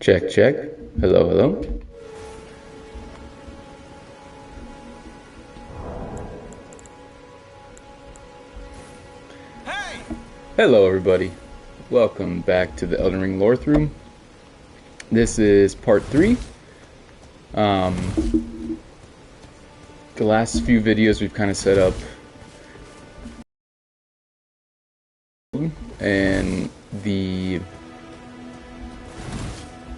Check, check. Hello, hello. Hey! Hello, everybody. Welcome back to the Elden Ring lore through. This is part 3. The last few videos we've kind of set up and the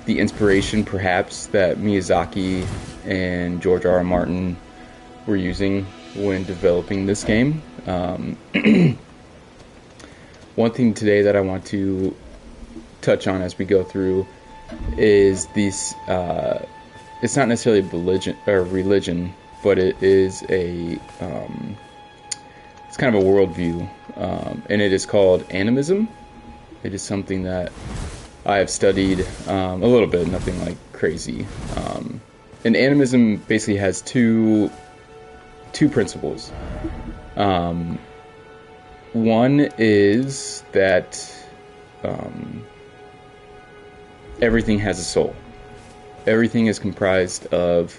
inspiration perhaps that Miyazaki and George R. R. Martin were using when developing this game. One thing today that I want to touch on as we go through is these. It's not necessarily religion, but it is a. It's kind of a worldview, and it is called animism. It is something that I have studied a little bit, nothing like crazy. And animism basically has two principles. One is that everything has a soul. Everything is comprised of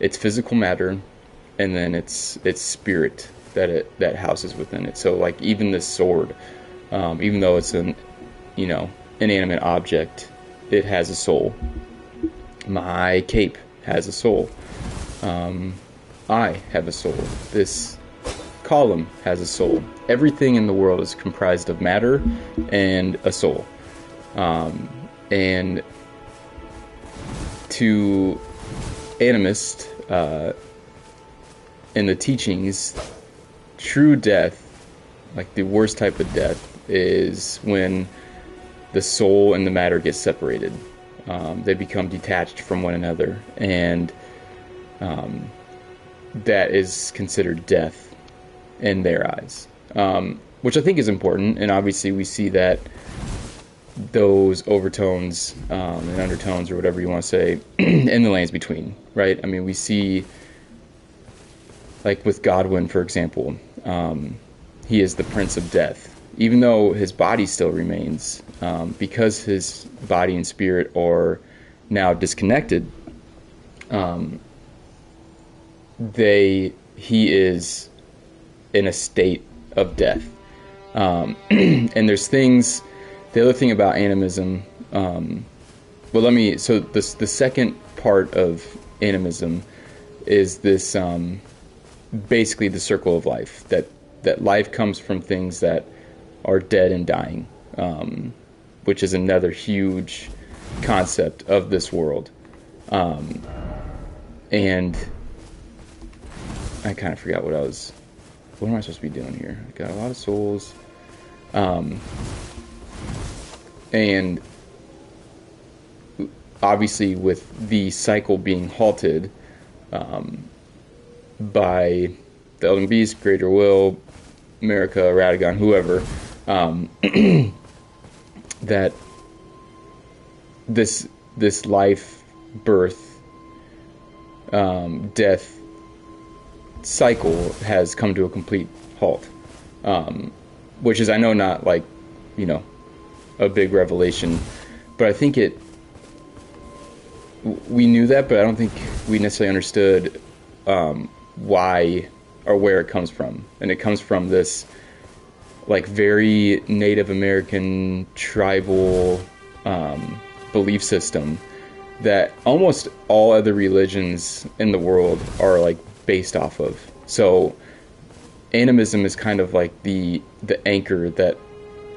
its physical matter, and then its spirit that houses within it. So, like even this sword, even though it's an inanimate object, it has a soul. My cape has a soul. I have a soul. This column has a soul. Everything in the world is comprised of matter and a soul. And to animists in the teachings, true death, like the worst type of death, is when the soul and the matter get separated. They become detached from one another, and that is considered death in their eyes, which I think is important. And obviously we see that those overtones and undertones, or whatever you want to say, in the lands between, right? I mean, we see, like with Godwin, for example, he is the Prince of Death, even though his body still remains, because his body and spirit are now disconnected. He is in a state of death, and there's things. The other thing about animism, the second part of animism is this, basically the circle of life, that life comes from things that are dead and dying, which is another huge concept of this world. And I kind of forgot what am I supposed to be doing here? I got a lot of souls. And obviously with the cycle being halted by the Elden Beast, Greater Will, America, Radagon, whoever, that this life, birth, death cycle has come to a complete halt, which is, I know, not like a big revelation, but I think we knew that, but I don't think we necessarily understood why or where it comes from. And it comes from this like very Native American tribal belief system that almost all other religions in the world are like based off of. So animism is kind of like the anchor that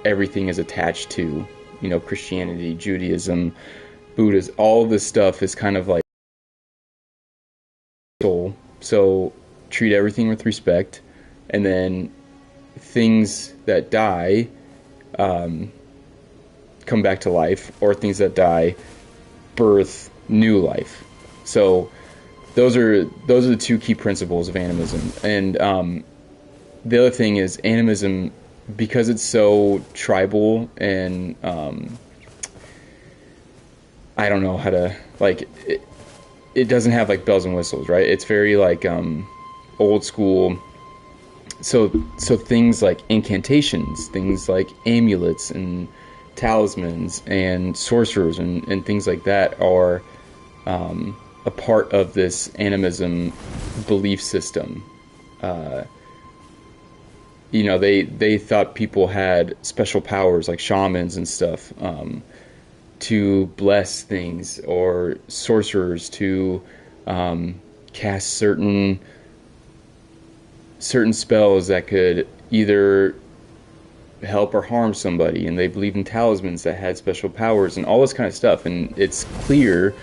everything is attached to. Christianity, Judaism, Buddhism, all of this stuff is kind of like soul. So treat everything with respect, and then things that die come back to life, or things that die birth new life. So those are the two key principles of animism. And the other thing is animism, because it's so tribal and I don't know how to, like, it doesn't have like bells and whistles, right? It's very like old school. So things like incantations, things like amulets and talismans and sorcerers and things like that are a part of this animism belief system. They thought people had special powers like shamans and stuff, to bless things, or sorcerers to cast certain spells that could either help or harm somebody, and they believed in talismans that had special powers and all this kind of stuff. And it's clear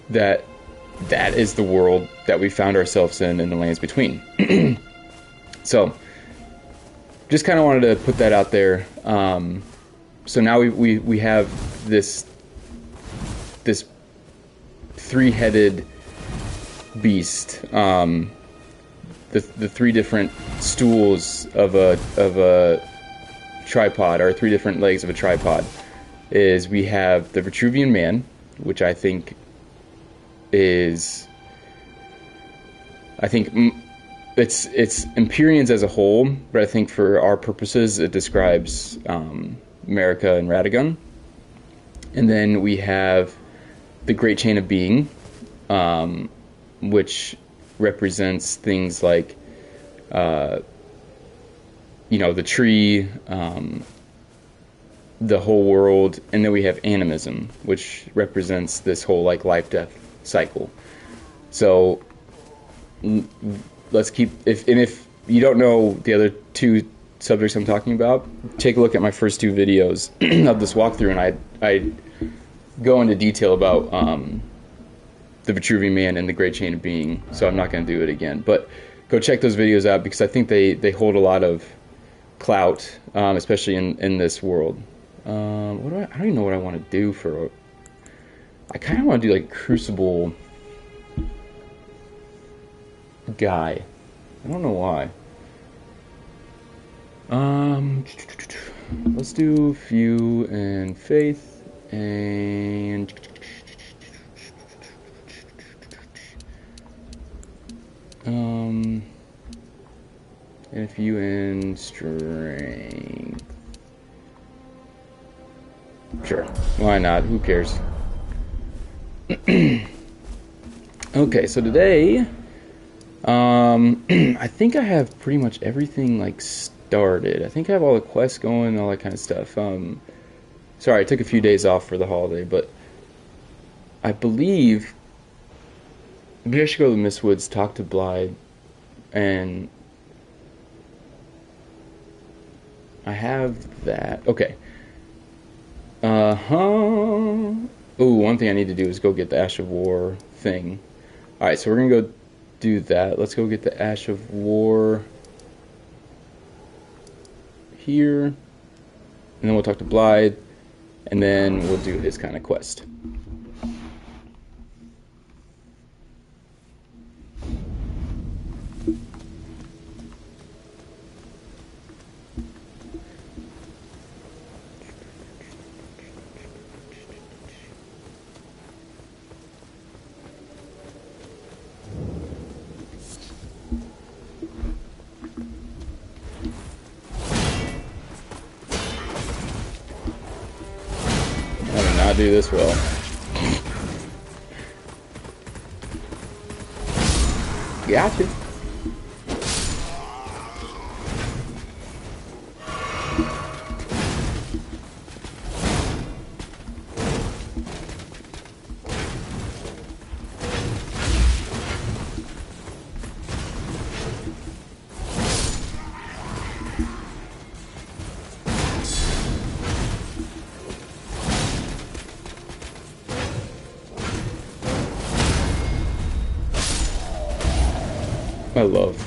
that that is the world that we found ourselves in the lands between. So just kind of wanted to put that out there. So now we have this three-headed beast, the three different stools of a tripod, or three different legs of a tripod. Is we have the Vitruvian Man, which I think it's Empyreans as a whole, but I think for our purposes it describes America and Radagon. And then we have the Great Chain of Being, which represents things like the tree, the whole world. And then we have animism, which represents this whole like life-death cycle. So let's keep, if you don't know the other two subjects I'm talking about, take a look at my first two videos of this walkthrough, and I go into detail about the Vitruvian Man and the Great Chain of Being, so I'm not going to do it again. But go check those videos out, because I think they hold a lot of clout, especially in this world. I don't even know what I want to do for... I kind of want to do like Crucible guy. I don't know why. Let's do Few and Faith and a Few and Strength. Sure, why not? Who cares? Okay, so today I think I have pretty much everything like started. I think I have all the quests going and all that kind of stuff. Sorry, I took a few days off for the holiday, but I believe maybe I should go to Mistwoods, talk to Blythe, and I have that. Okay. Ooh, one thing I need to do is go get the Ash of War thing. Alright, so we're gonna go do that. Let's go get the Ash of War here, and then we'll talk to Blythe, and then we'll do his kind of quest. Do this well. Gotcha. I love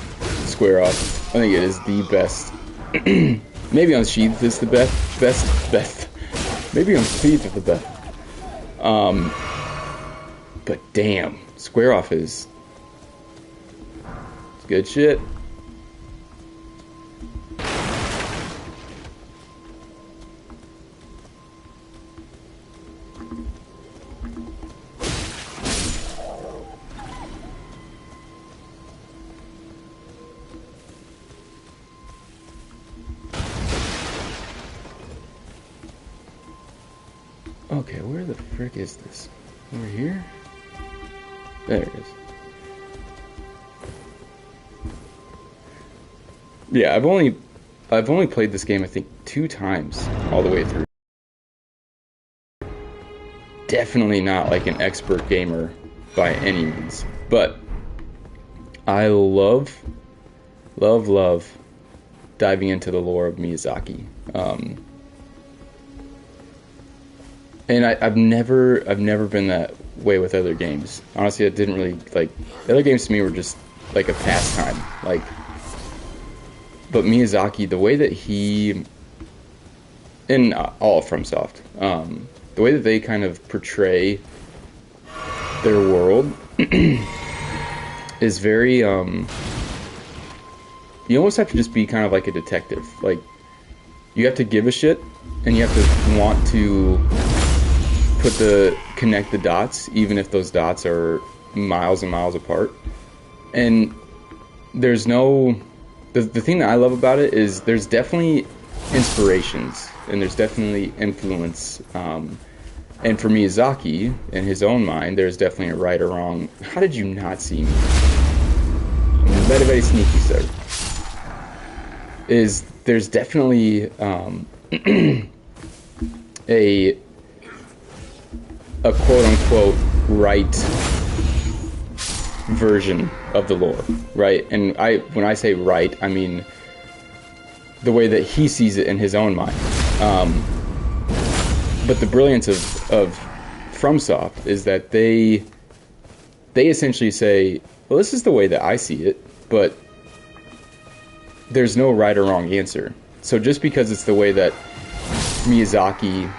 Square Off. I think it is the best. Maybe Unsheathed is the best. Maybe Unsheathed is the best. But damn, Square Off is good shit. Okay, where the frick is this? Over here? There it is. Yeah, I've only played this game I think 2 times all the way through. Definitely not like an expert gamer by any means, but I love diving into the lore of Miyazaki. And I've never been that way with other games. Honestly, I didn't really like the other games to me were just like a pastime. Like, but Miyazaki, the way that he and all of FromSoft, the way that they kind of portray their world is very you almost have to just be kind of like a detective. Like, you have to give a shit and you have to want to connect the dots, even if those dots are miles and miles apart. And there's no the thing that I love about it is there's definitely inspirations and there's definitely influence, and for Miyazaki in his own mind there's definitely a right or wrong. How did you not see me? Very, very sneaky, sir. There's definitely a quote unquote right version of the lore, right? And when I say right, I mean the way that he sees it in his own mind. But the brilliance of FromSoft is that they essentially say, well, this is the way that I see it, but there's no right or wrong answer. So just because it's the way that Miyazaki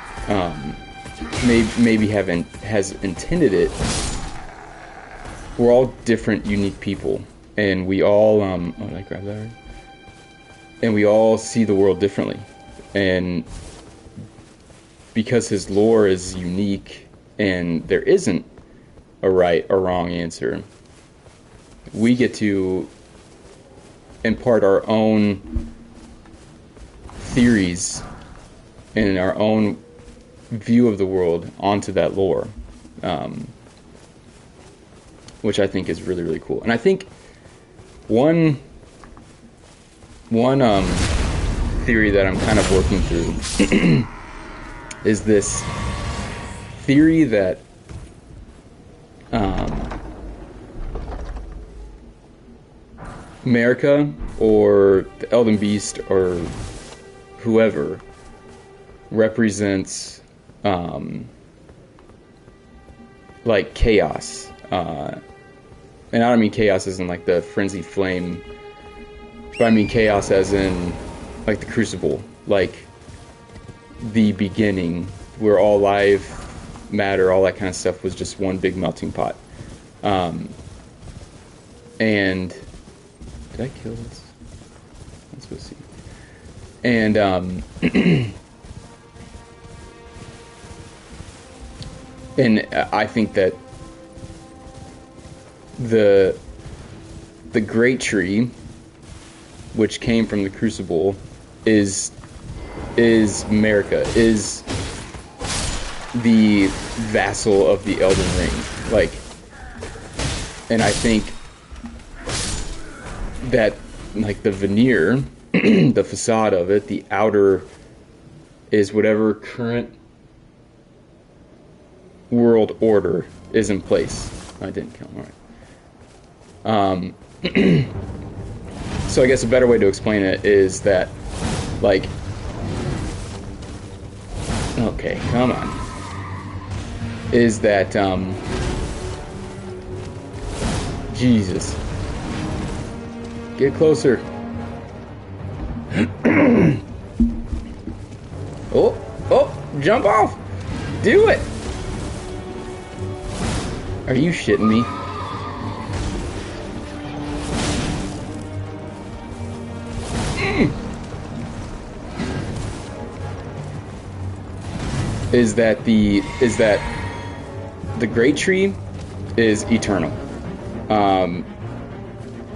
maybe has intended it, we're all different, unique people, and we all did I grab that right? And we all see the world differently, and because his lore is unique and there isn't a right or wrong answer, we get to impart our own theories and our own view of the world onto that lore, which I think is really, really cool. And I think one theory that I'm kind of working through is this theory that America or the Elden Beast or whoever represents like chaos, and I don't mean chaos as in like the frenzy flame, but I mean chaos as in like the crucible, like the beginning where all life, matter, all that kind of stuff was just one big melting pot. And did I kill this? Let's go see. And and I think that the great tree, which came from the crucible, is America, is the vassal of the Elden Ring. Like, and I think that like the veneer, the facade of it, the outer is whatever current world order is in place. I didn't kill him, alright. So I guess a better way to explain it is that, like, okay, come on, is that, Jesus, get closer. Oh, jump off, do it. Are you shitting me? Is that the great tree is eternal,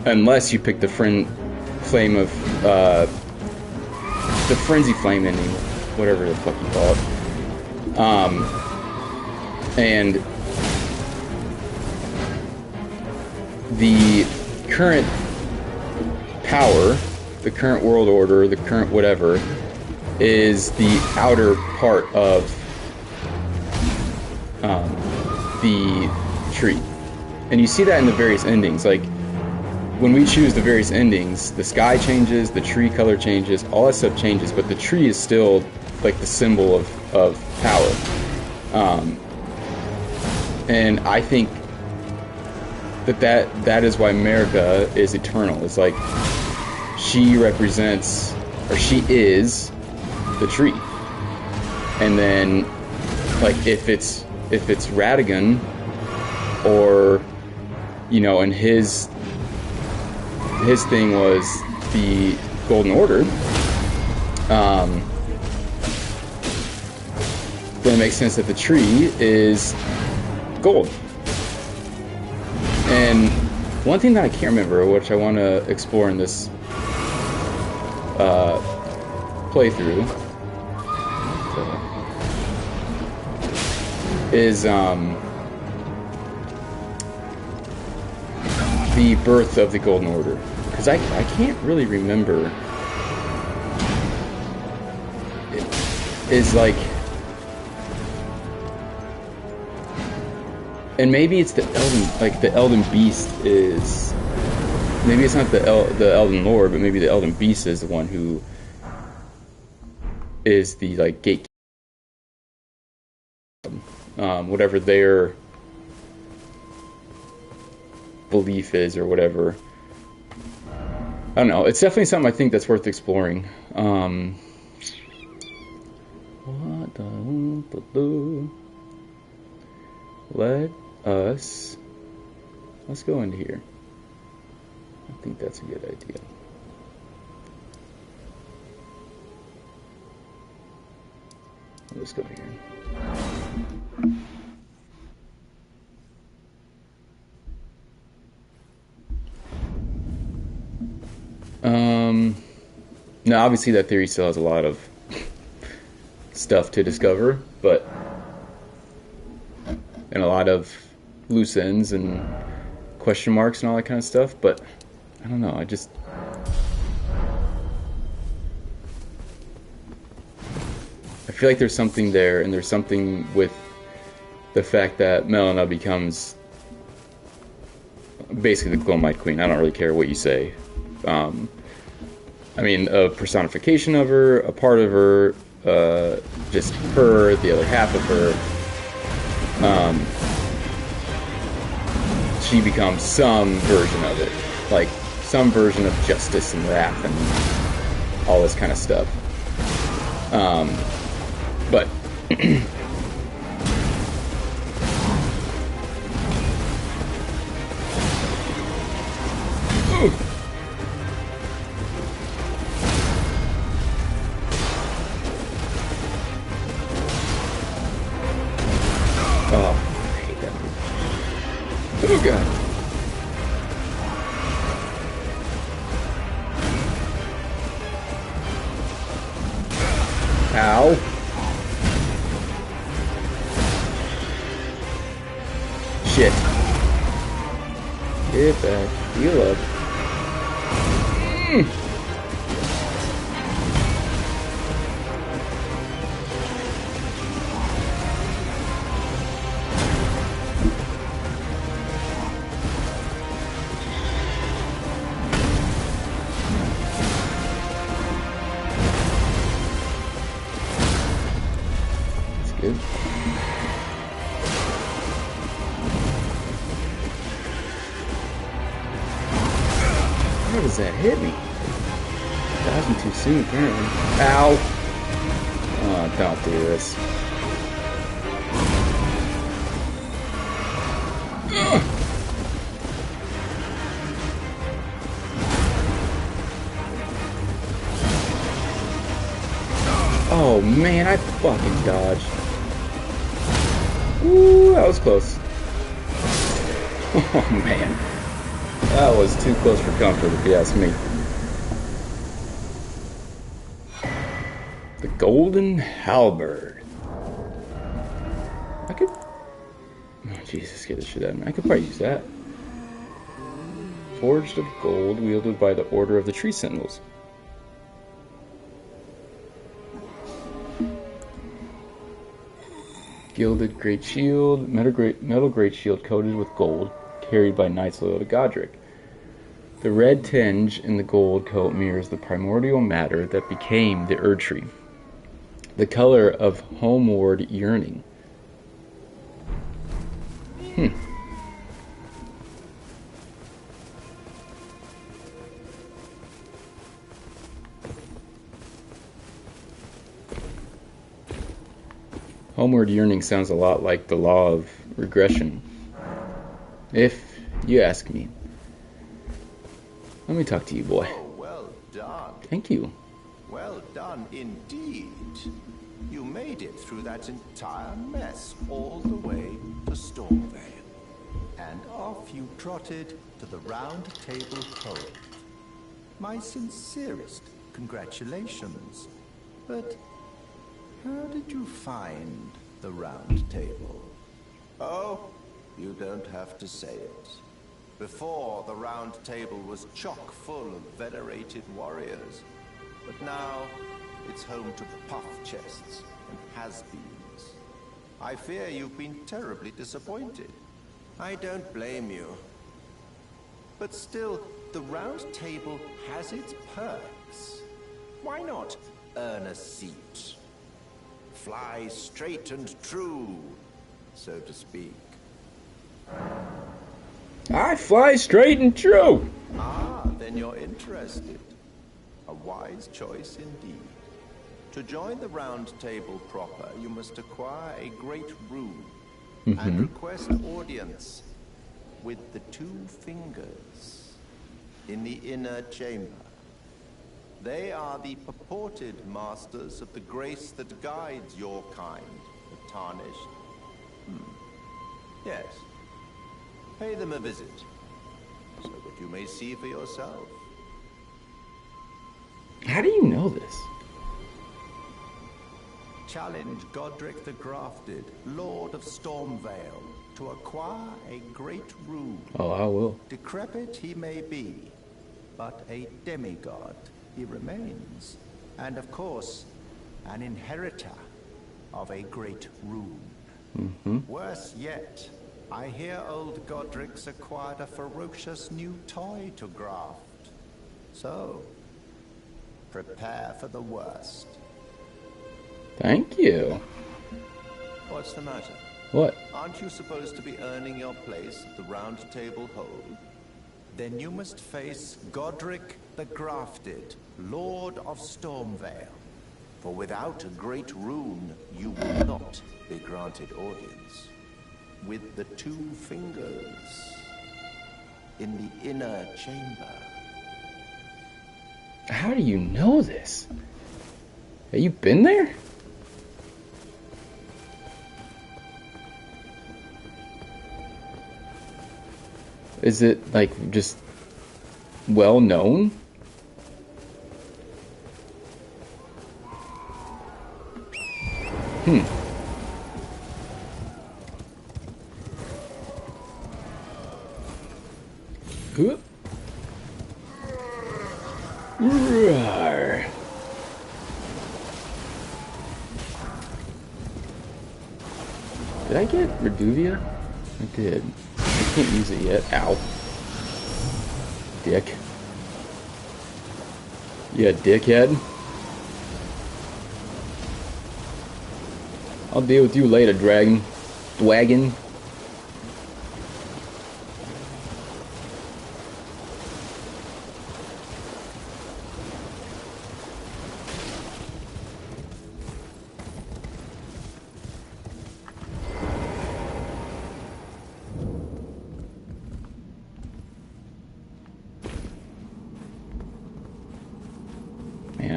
unless you pick the flame of the frenzy flame ending, whatever the fuck you call it. And the current power, the current world order, the current whatever, is the outer part of the tree. And you see that in the various endings. Like, when we choose the various endings, the sky changes, the tree color changes, all that stuff changes, but the tree is still like the symbol of power. And I think that is why America is eternal. It's like she represents, or she is, the tree. And then, like, if it's Radigan, or, you know, and his thing was the Golden Order, then it makes sense that the tree is gold. And one thing that I can't remember, which I want to explore in this playthrough, is the birth of the Golden Order. Because I can't really remember. It is like... And maybe it's the Elden, like the Elden Beast is... Maybe it's not the Elden Lord, but maybe the Elden Beast is the one who is the, like, gatekeeper. Whatever their belief is, or whatever. I don't know. It's definitely something I think that's worth exploring. Let's go into here. I think that's a good idea. Let's go here. Now obviously that theory still has a lot of stuff to discover, but, and a lot of loose ends and question marks and all that kind of stuff, but I don't know, I feel like there's something there, and there's something with the fact that Melina becomes basically the Glowmite Queen. I don't really care what you say. I mean, a personification of her, a part of her, just her, the other half of her. She becomes some version of it, like some version of justice and wrath and all this kind of stuff. But oh, I hate that move. Oh god. Ow. Shit. Get back. Heal up. That's good. How does that hit me? Dodging too soon, apparently. Ow! Oh, don't do this. Ugh. Oh man, I fucking dodged. Ooh, that was close. Oh man. That was too close for comfort, if you ask me. The Golden Halberd. Oh, Jesus, get this shit out of me. I could probably use that. Forged of gold, wielded by the Order of the Tree Sentinels. Gilded great shield, metal great shield coated with gold, carried by knights loyal to Godric. The red tinge in the gold coat mirrors the primordial matter that became the Erd Tree, the color of homeward yearning. Homeward yearning sounds a lot like the law of regression, if you ask me. Let me talk to you, boy. Oh, well done. Thank you. Well done indeed. You made it through that entire mess all the way to Stormvale. And off you trotted to the Round Table Hold. My sincerest congratulations. But how did you find the Round Table? Oh, you don't have to say it. Before, the Round Table was chock full of venerated warriors. But now, it's home to puff chests and has-beens. I fear you've been terribly disappointed. I don't blame you. But still, the Round Table has its perks. Why not earn a seat? Fly straight and true, so to speak. I fly straight and true. Ah, then you're interested. A wise choice indeed. To join the Round Table proper, you must acquire a great rune and request audience with the 2 fingers in the inner chamber. They are the purported masters of the grace that guides your kind, the Tarnished. Yes. Pay them a visit, so that you may see for yourself. How do you know this? Challenge Godric the Grafted, Lord of Stormvale, to acquire a great rune. Oh, I will. Decrepit he may be, but a demigod he remains. And of course, an inheritor of a great rune. Worse yet, I hear old Godric's acquired a ferocious new toy to graft. So, prepare for the worst. Thank you. What's the matter? What? Aren't you supposed to be earning your place at the Round Table Hold? Then you must face Godric the Grafted, Lord of Stormvale. For without a great rune, you will not be granted audience. With the 2 fingers in the inner chamber. How do you know this? Have you been there? Is it like just well known? Whoop. Roar. Did I get Reduvia? I did. I can't use it yet. Ow. Dick. Yeah, dickhead. I'll deal with you later, dragon. Dwagon. Man,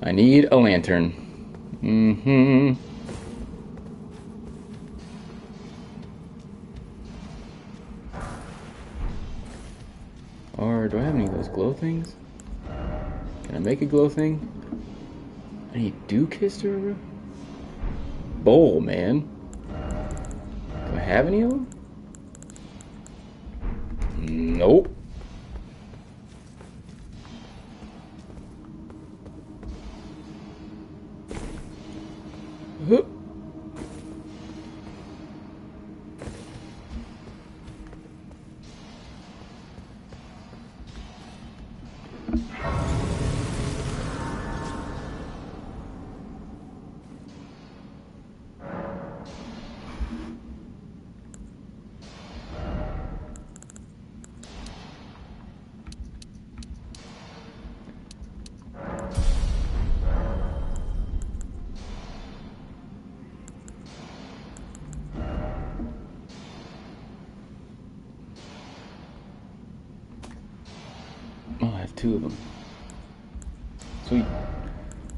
I need a lantern. Or do I have any of those glow things? Can I make a glow thing? I need Duke History? Bowl, man. have any of them? Nope. Huh. Oh, I have two of them. Sweet.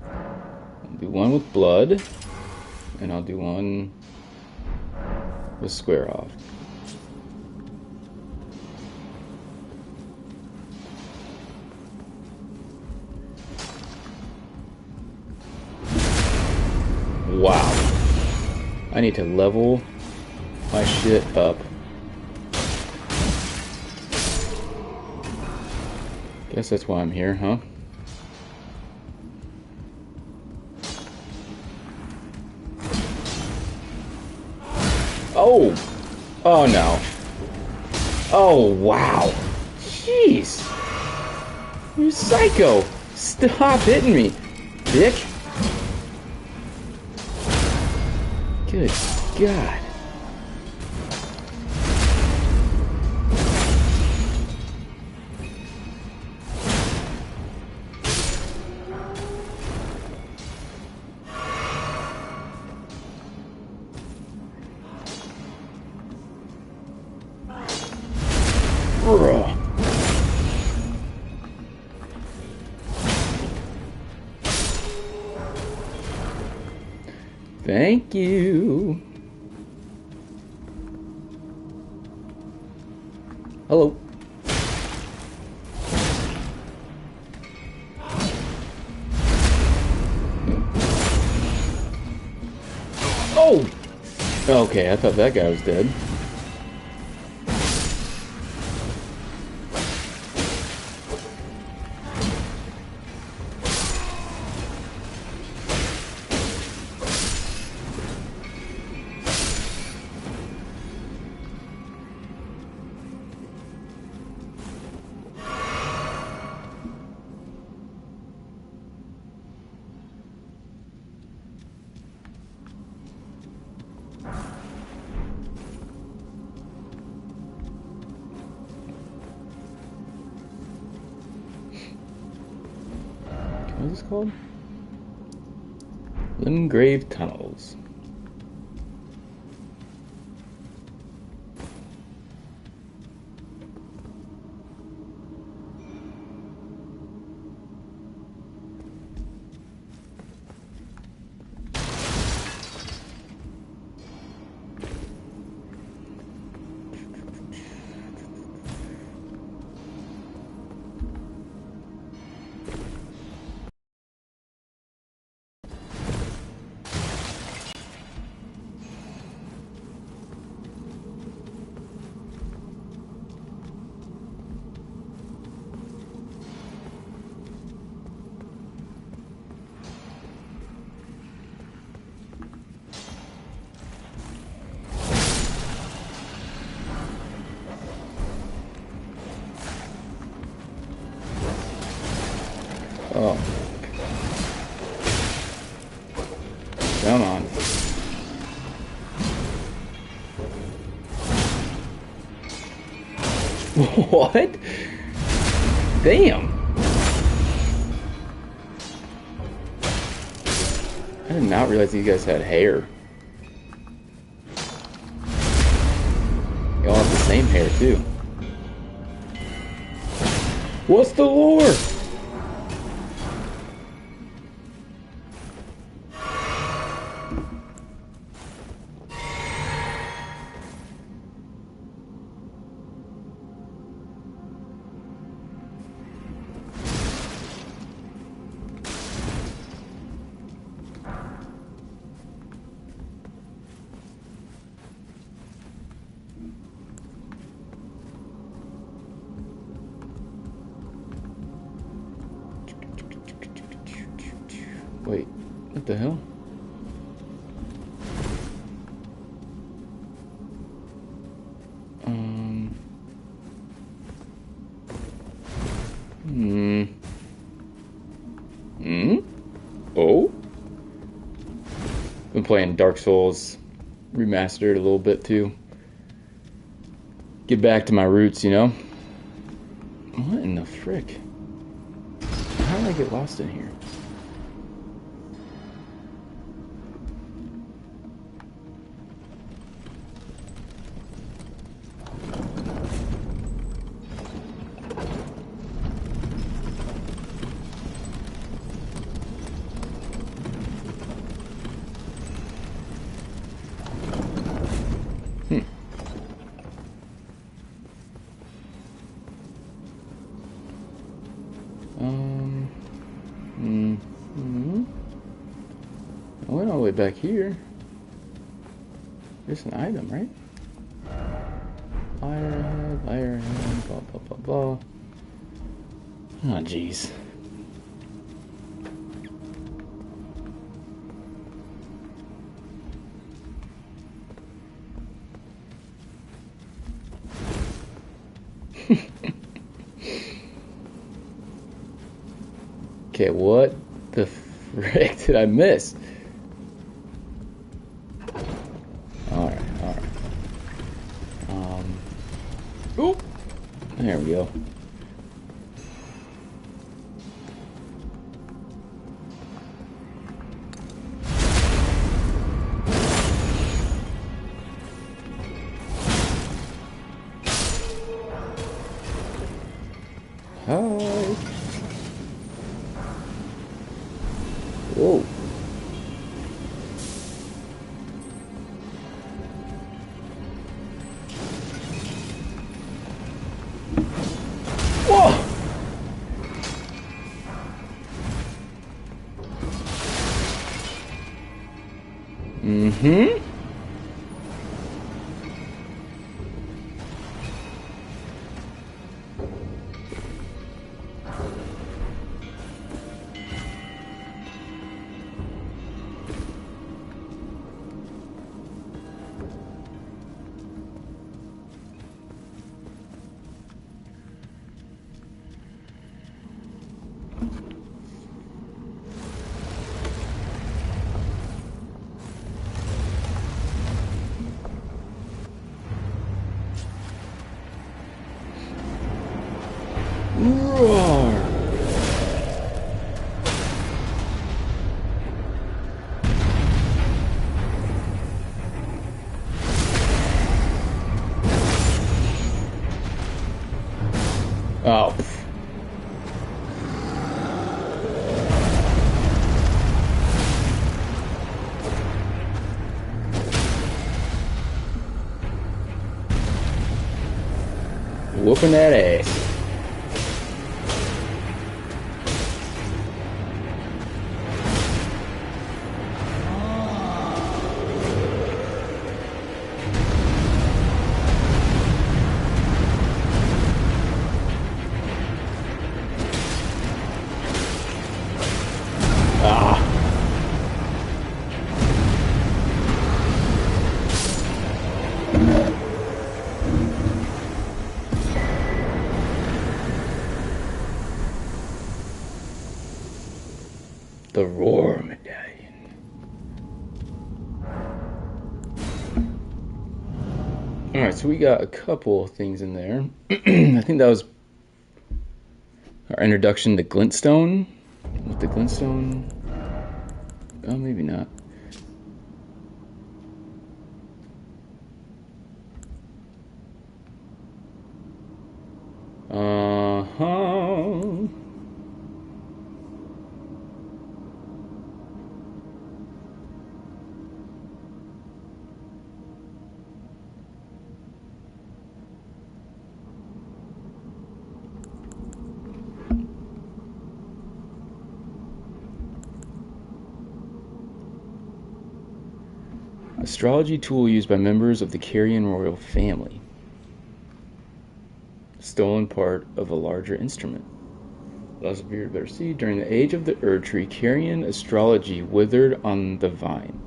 I'll do one with blood, and I'll do one with square off. Wow. I need to level my shit up. Guess that's why I'm here, huh? Oh! Oh no. Oh wow. Jeez. You psycho. Stop hitting me, dick. Good God. Bruh. Thank you. Hello. Oh! Okay, I thought that guy was dead. What is this called? Limgrave Tunnels. Oh. Come on. What? Damn. I did not realize you guys had hair. Y'all have the same hair too. What's the lore? Wait, what the hell? Oh? Been playing Dark Souls Remastered a little bit too. Get back to my roots, you know? What in the frick? How did I get lost in here? I went all the way back here. There's an item, right? Ironhead, blah, blah, blah, blah. Oh, jeez. Okay, what the frick did I miss? Alright. Oop! There we go. Hi! Whoa. Whoa! Mm-hmm. Roar! Oh. Whooping that ass. Ah. The Roar Medallion. Alright, so we got a couple of things in there. I think that was our introduction to Glintstone. With the Glintstone. Oh, maybe not. Uh-huh. Astrology tool used by members of the Carrion royal family. Stolen part of a larger instrument. Lots of beard better see. During the age of the Erd Tree, Carian astrology withered on the vine.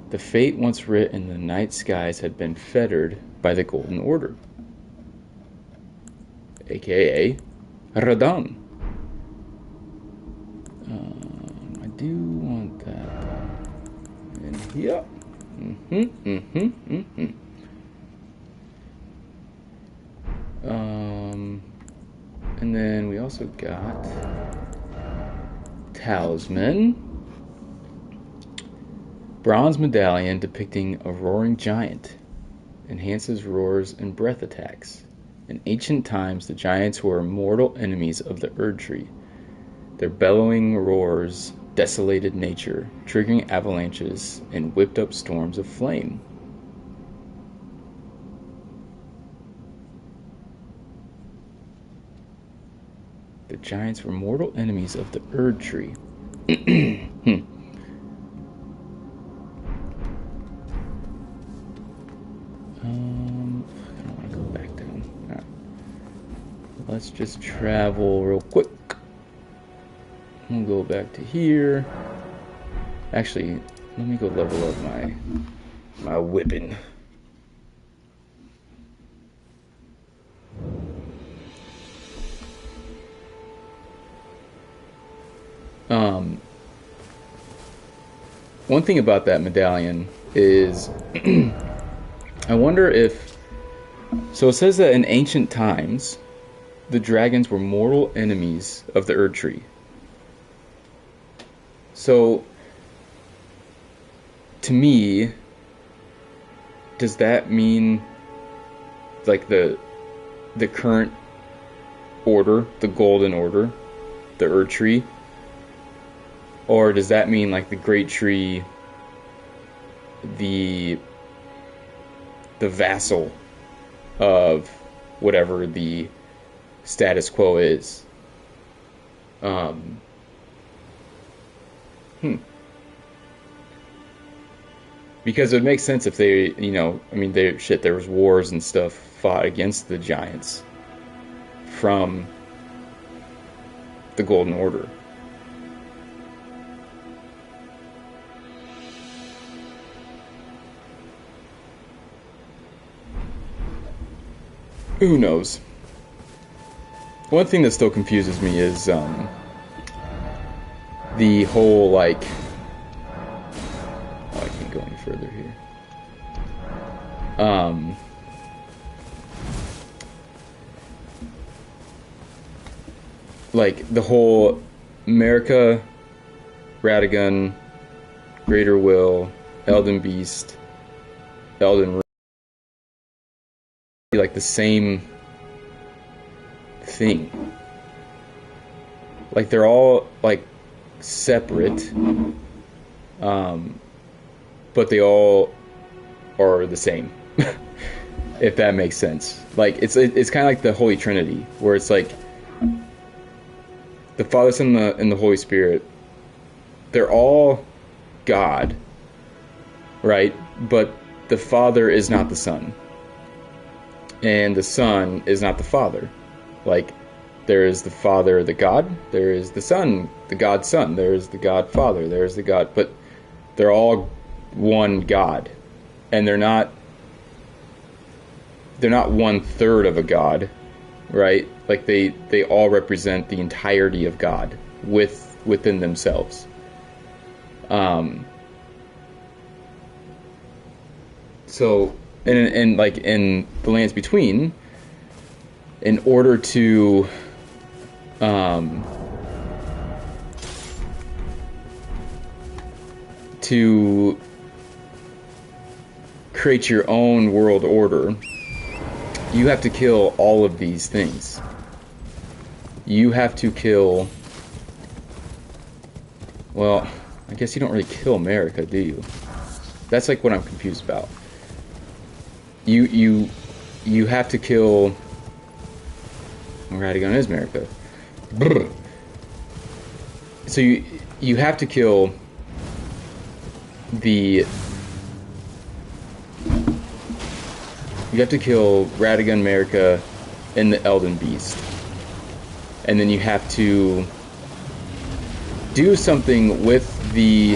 The fate once writ in the night skies had been fettered by the Golden Order, aka Radon. I do want that. And here. And then we also got Talisman. Bronze medallion depicting a roaring giant. Enhances roars and breath attacks. In ancient times, the giants were mortal enemies of the Erd Tree. Their bellowing roars desolated nature, triggering avalanches and whipped up storms of flame. The giants were mortal enemies of the Erd Tree. I don't want to go back down. Right. Let's just travel real quick. We'll go back to here. Actually, let me go level up my whipping. One thing about that medallion is I wonder if, so it says that in ancient times the dragons were mortal enemies of the Erd Tree. So to me, does that mean like the current order, the Golden Order, the Erd Tree? Or does that mean like the Great Tree, the vassal of whatever the status quo is? Because it would make sense if they, there was wars and stuff fought against the giants from the Golden Order. Who knows? One thing that still confuses me is the whole like, oh, I can't go any further here. Like the whole America, Radagon, Greater Will, Elden Beast, Elden Ring, like the same thing. Like they're all like separate, but they all are the same. If that makes sense. Like it's kind of like the Holy Trinity, where it's like the Father, Son, and the Holy Spirit. They're all God, right? But the Father is not the Son. And the Son is not the Father. Like, there is the Father, the God. There is the Son, the God Son. There is the God Father. There is the God. But they're all one God. And they're not 1/3 of a God, right? Like, they all represent the entirety of God within themselves. So... And like in the lands between, in order to create your own world order, you have to kill all of these things. You have to kill, well, I guess you don't really kill America, do you? That's like what I'm confused about. You have to kill. Radagon is America. Brr. So you have to kill the. You have to kill Radagon, America, and the Elden Beast. and then you have to do something with the...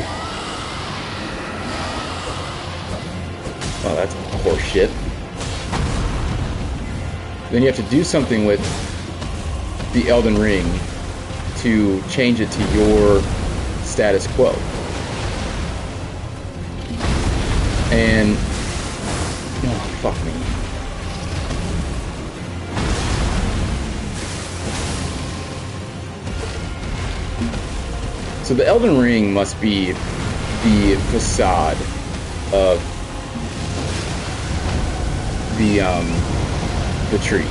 Oh, that's horse shit. Then you have to do something with the Elden Ring to change it to your status quo. And... Oh, fuck me. So the Elden Ring must be the facade of the tree.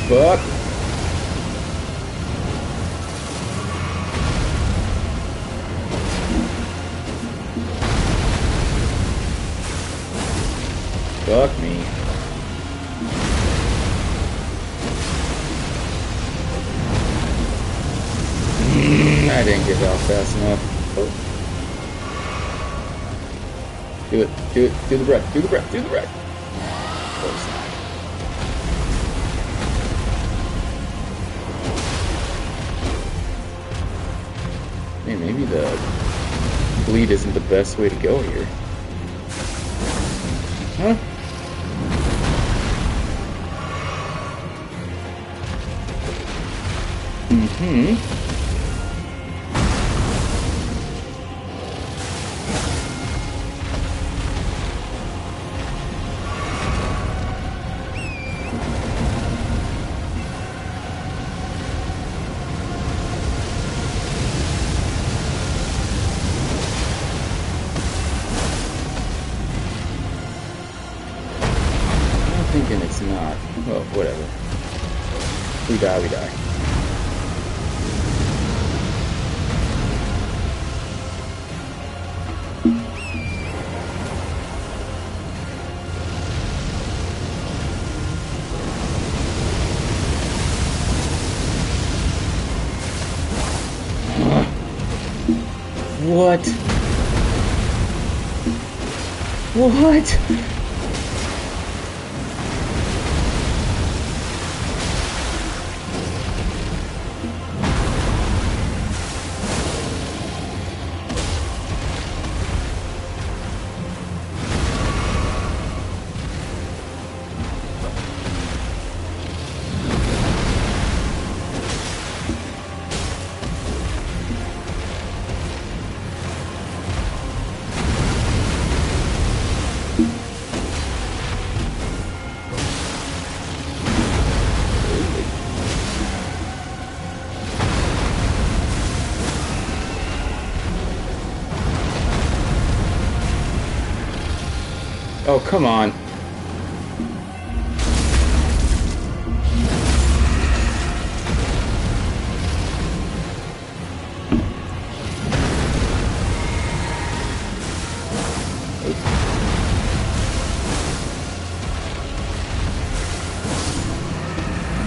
Fuck. Fuck me. I didn't get out fast enough. Oh. Do it. Do it. Do the breath. Do the breath. Do the breath. Close. Man, maybe the bleed isn't the best way to go here. Huh? Mm-hmm. Thinking it's not. Well, whatever. We die, we die. What? What? Oh, come on.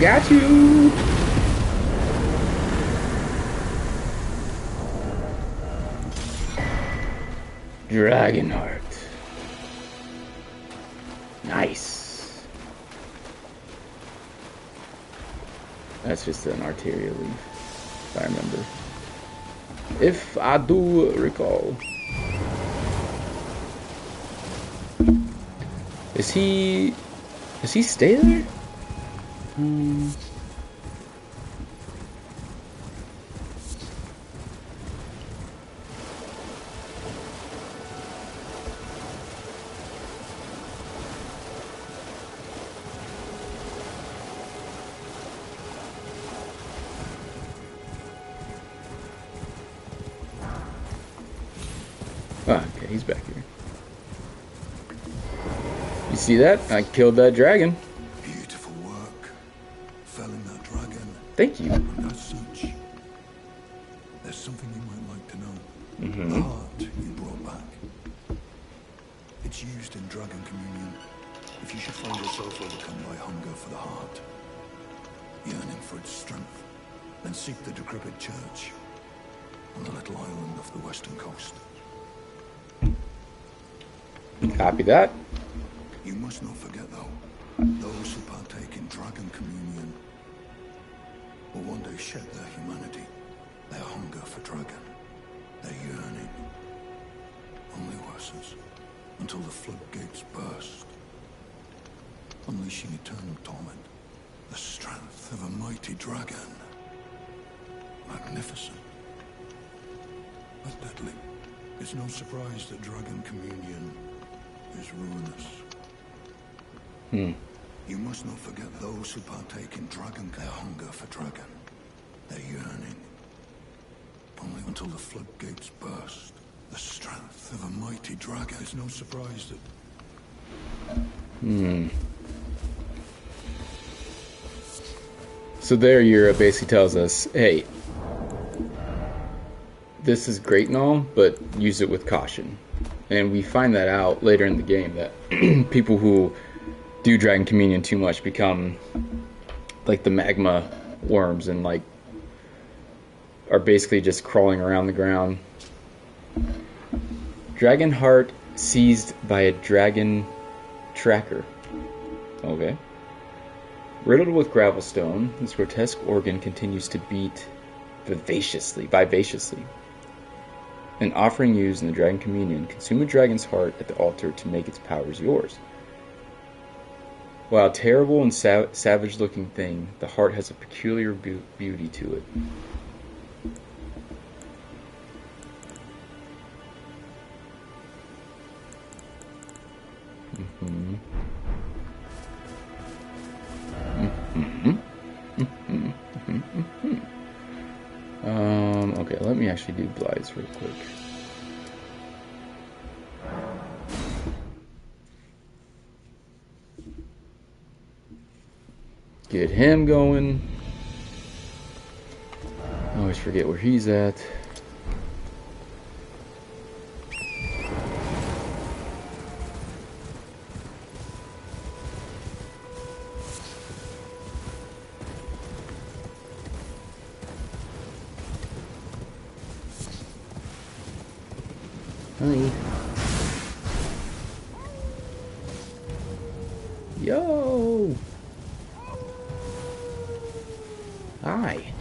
Got you. Dragonheart. Nice. That's just an arterial leaf, if I remember. If I do recall. Does he stay there? Ah, okay, he's back here. You see that? I killed that dragon. Beautiful work. Felling that dragon. Thank you. And as such, there's something you might like to know. The heart you brought back. It's used in dragon communion. If you should find yourself overcome by hunger for the heart, yearning for its strength, then seek the decrepit church on the little island off the western coast. Copy that. You must not forget, though, those who partake in dragon communion will one day shed their humanity, their hunger for dragon, their yearning only worsens until the floodgates burst, unleashing eternal torment, the strength of a mighty dragon. Magnificent, but deadly. It's no surprise that dragon communion is ruinous. You must not forget those who partake in dragon, their hunger for dragon, their yearning, only until the floodgates burst. The strength of a mighty dragon. It's no surprise that... So there, Yura basically tells us, hey, this is great and all, but use it with caution. And we find that out later in the game, that people who do Dragon Communion too much become like the magma worms and like are basically just crawling around the ground. Dragon heart seized by a dragon tracker. Okay. Riddled with gravelstone, this grotesque organ continues to beat vivaciously. An offering used in the Dragon Communion. Consume a dragon's heart at the altar to make its powers yours. While a terrible and savage-looking thing, the heart has a peculiar beauty to it. Okay, let me actually do Blythe's real quick. Get him going. I always forget where he's at. Hi. Yo. Hi.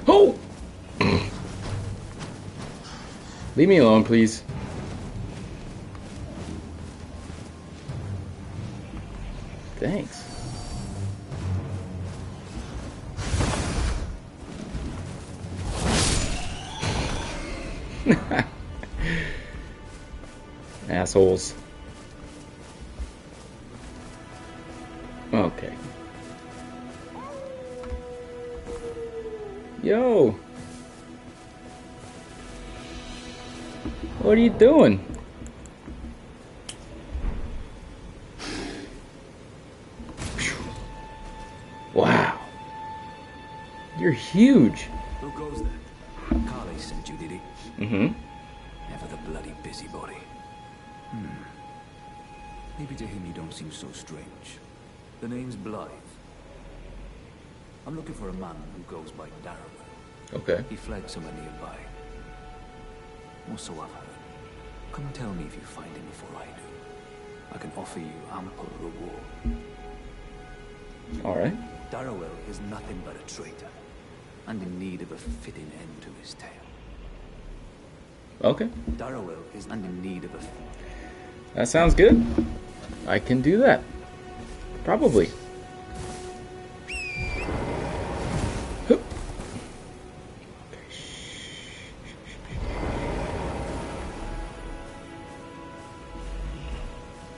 Oh! Leave me alone, please. Thanks. Assholes. Okay. Yo! What are you doing? Wow. You're huge. Who goes there? Carly sent you, did he? Mm-hmm. Ever the bloody busybody. Maybe to him you don't seem so strange. The name's Blythe. I'm looking for a man who goes by Darrowell. Okay. He fled somewhere nearby. Or so I've heard. Come tell me if you find him before I do. I can offer you ample reward. Alright. Darrowell is nothing but a traitor, and in need of a fitting end to his tale. Okay. Darrowell is in need of a... That sounds good. I can do that. Probably. Hoop.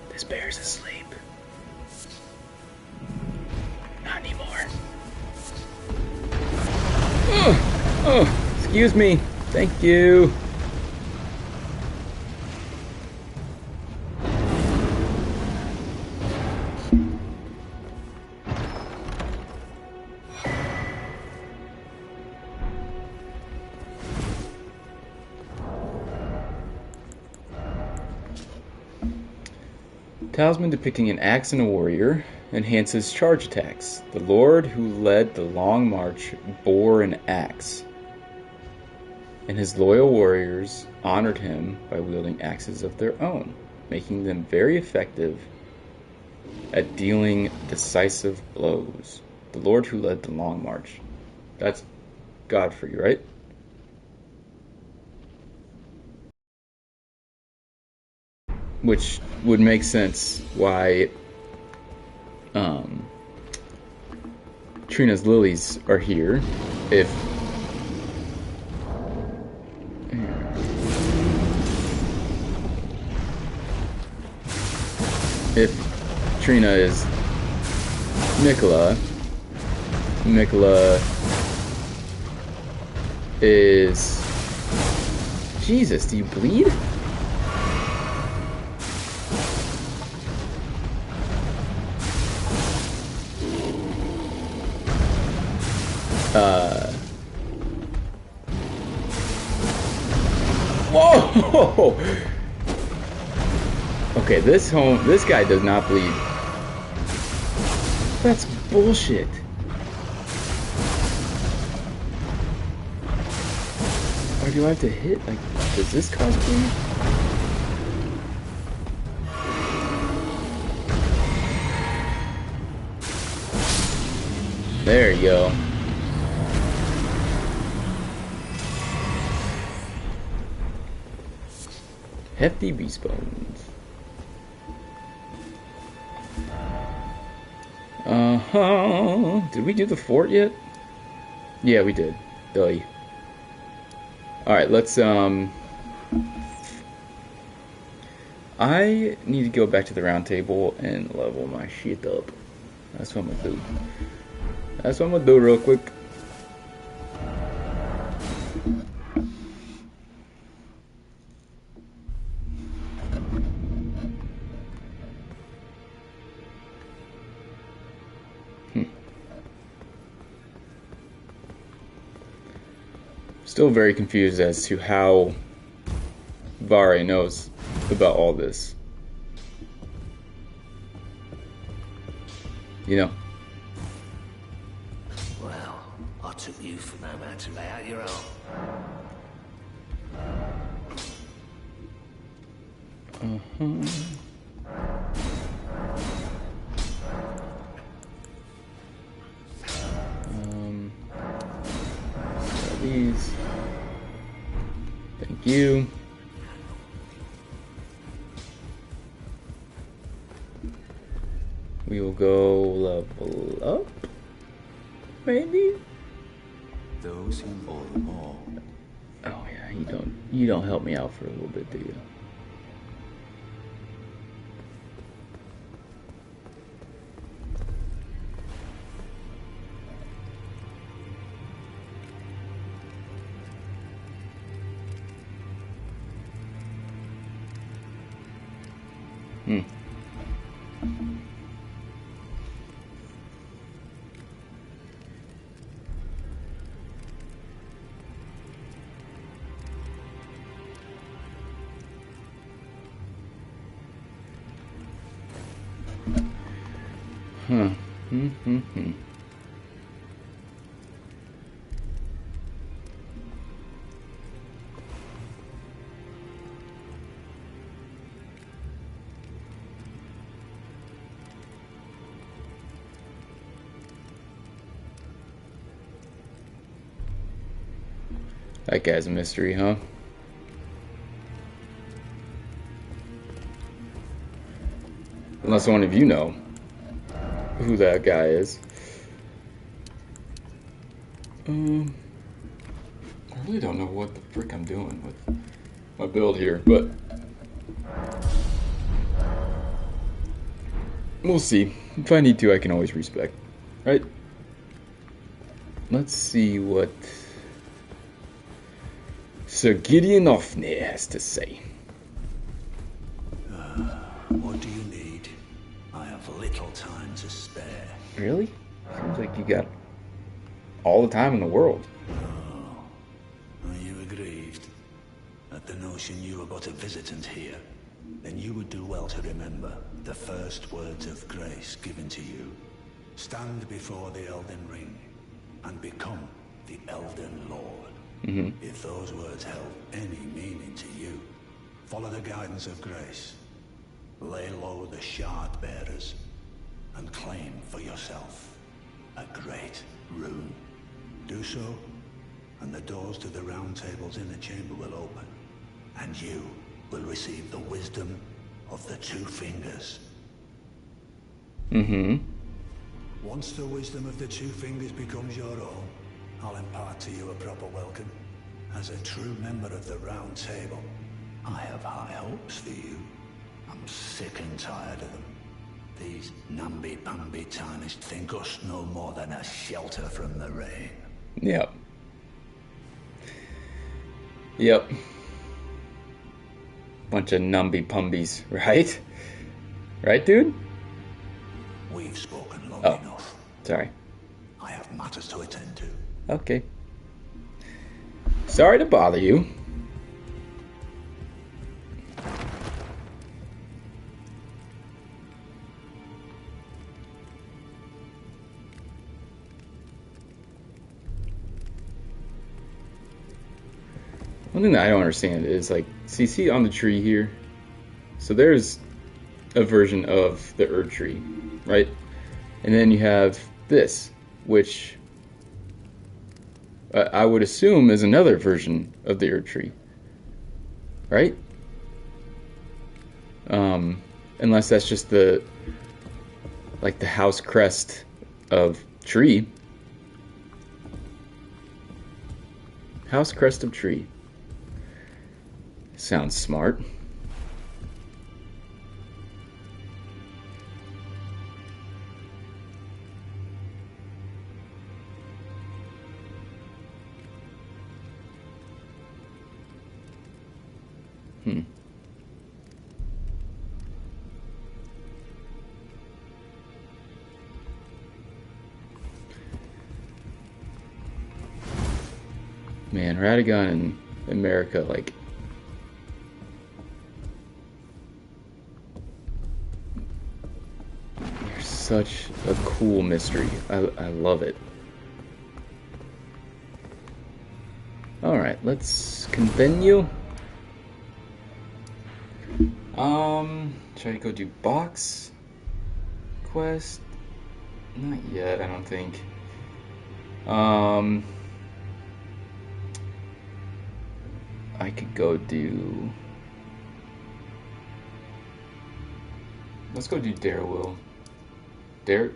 This bear's asleep. Not anymore. Oh, excuse me. Thank you. Talisman depicting an axe and a warrior enhances charge attacks. The lord who led the long march bore an axe, and his loyal warriors honored him by wielding axes of their own, making them very effective at dealing decisive blows. The lord who led the long march. That's Godfrey, right? Which would make sense why Trina's lilies are here if Trina is Mikola is... Jesus, do you bleed? Whoa! Okay, this guy does not bleed. That's bullshit. Or do I have to hit? Like, does this cause bleed? There you go. Hefty beast bones. Did we do the fort yet? Yeah, we did. Duh. Alright, let's, I need to go back to the round table and level my shit up. That's what I'm gonna do. That's what I'm gonna do real quick. Still very confused as to how Vare knows about all this. You know? Well, I took you for no man to lay out your own. These. Thank you. We will go level up, maybe. Those who bore the war. Oh yeah, you don't help me out for a little bit, do you? That guy's a mystery, huh? Unless one of you know who that guy is. I really don't know what the frick I'm doing with my build here, but we'll see. If I need to, I can always respec, right? Let's see what Sir Gideon Ofnir has to say. What do you need? I have little time to spare. Really? Seems like you got all the time in the world. Are you aggrieved at the notion you were but a visitant here? Then you would do well to remember the first words of grace given to you. Stand before the Elden Ring and become the Elden Lord. If those words held any meaning to you, follow the guidance of grace. Lay low the shard bearers and claim for yourself a great rune. Do so, and the doors to the round tables in the chamber will open, and you will receive the wisdom of the two fingers. Once the wisdom of the two fingers becomes your own, I'll impart to you a proper welcome. As a true member of the round table, I have high hopes for you. I'm sick and tired of them. These namby-pamby tarnished think us no more than a shelter from the rain. Yep. Yep. Bunch of numby-pumbies, right? Right, dude? We've spoken long enough. Sorry. I have matters to attend to. Okay. Sorry to bother you. One thing that I don't understand is, like, see on the tree here? So there's a version of the Erd tree, right? And then you have this, which I would assume is another version of the Erd tree, right? Unless that's just the house crest of tree. House crest of tree. Sounds smart. Man, Radagon in America, like, you're such a cool mystery. I love it. Alright, let's continue. Should I go do box quest? Not yet, I don't think. I could go do... Let's go do Darwill. Darwill?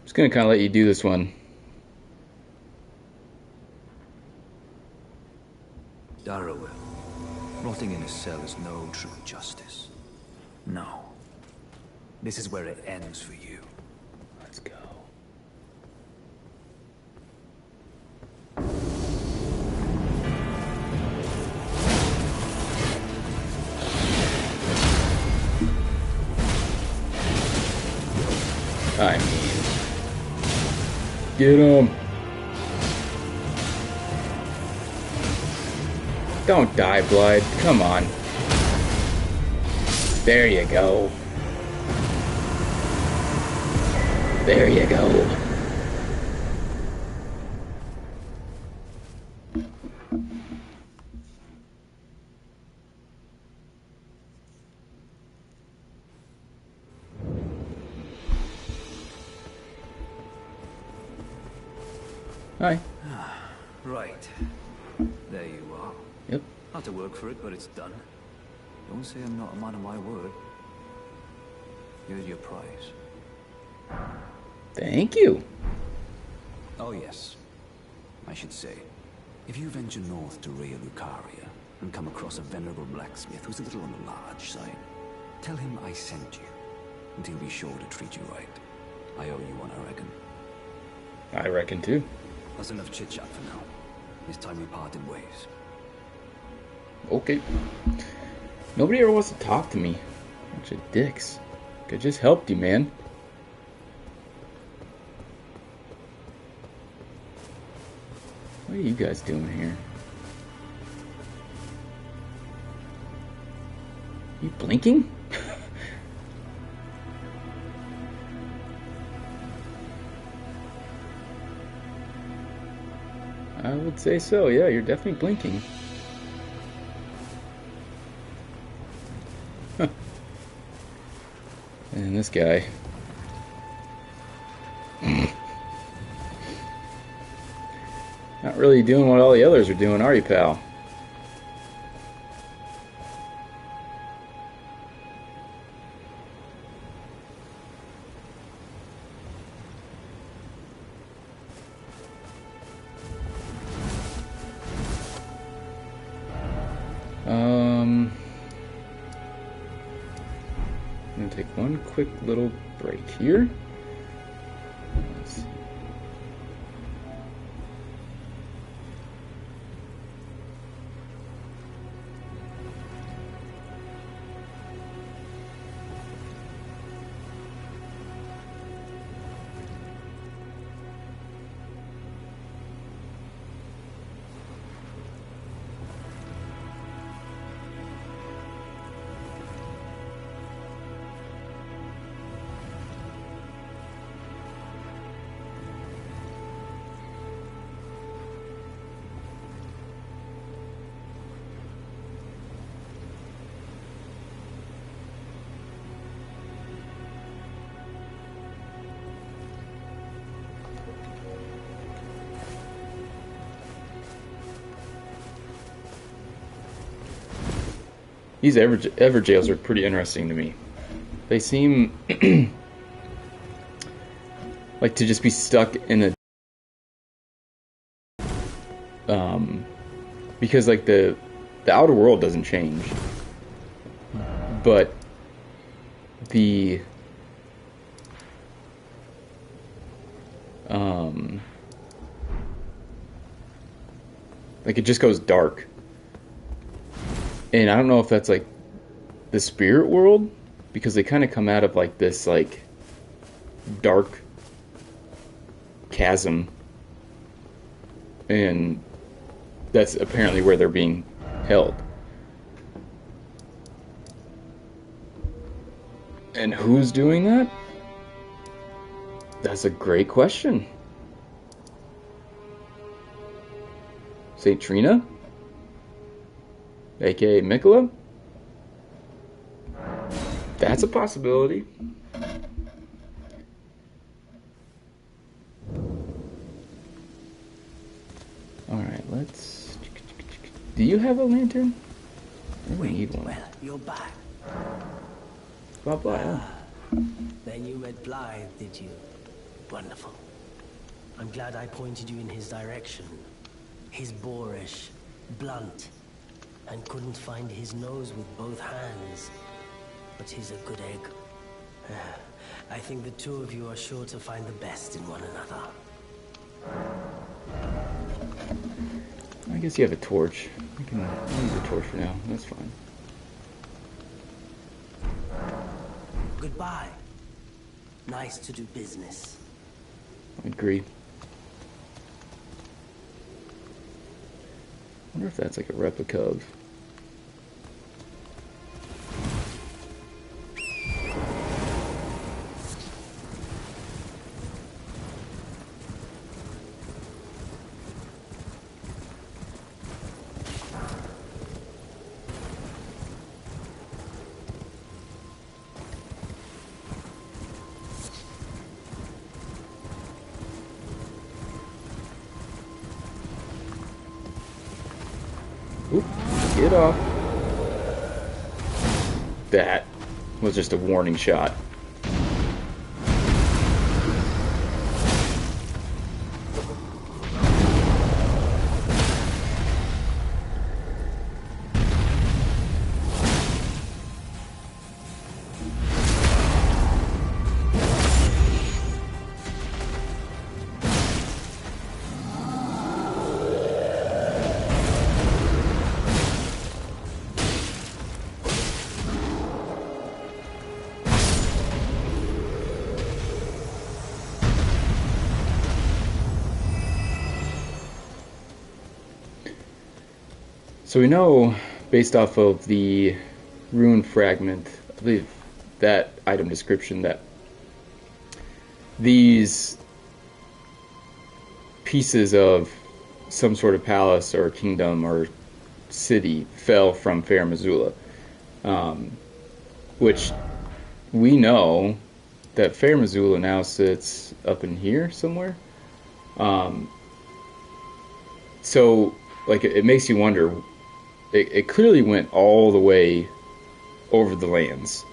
Just gonna kind of let you do this one. Darwill, rotting in a cell is no true justice. No. This is where it ends for you. Let's go. I mean, get him. Don't die, Blood. Come on. There you go. There you go. Hi. Right. There you are. Yep. Had to work for it, but it's done. Don't say I'm not a man of my word. Here's your prize. Thank you. Oh, yes. I should say, if you venture north to Rhea Lucaria and come across a venerable blacksmith who's a little on the large side, tell him I sent you, and he'll be sure to treat you right. I owe you one, I reckon. I reckon too. That's enough chit-chat for now. It's time we parted ways. Okay. Nobody ever wants to talk to me. Bunch of dicks. Could just helped you, man. What are you guys doing here? You blinking? I would say so, yeah, you're definitely blinking. Huh. And this guy. Not really doing what all the others are doing, are you, pal? I'm gonna take one quick little break here. Let's see. These ever jails are pretty interesting to me. They seem like to just be stuck in a because like the outer world doesn't change, but the like it just goes dark. And I don't know if that's like the spirit world, because they kind of come out of like this like dark chasm, and that's apparently where they're being held. And who's doing that? That's a great question. Saint Trina? AKA Mikola? That's a possibility. Alright, let's... Do you have a lantern? I need one. Well, you're back. Blah, blah. Then you met Blythe, did you? Wonderful. I'm glad I pointed you in his direction. He's boorish, blunt, and couldn't find his nose with both hands. But he's a good egg. I think the two of you are sure to find the best in one another. I guess you have a torch. I can use a torch for now. That's fine. Goodbye. Nice to do business. I agree. I wonder if that's like a replica of... Get off. That was just a warning shot. So we know, based off of the rune fragment, I believe that item description, that these pieces of some sort of palace or kingdom or city fell from Fair Missoula, which we know that Fair Missoula now sits up in here somewhere. So, like, it makes you wonder. It clearly went all the way over the lands.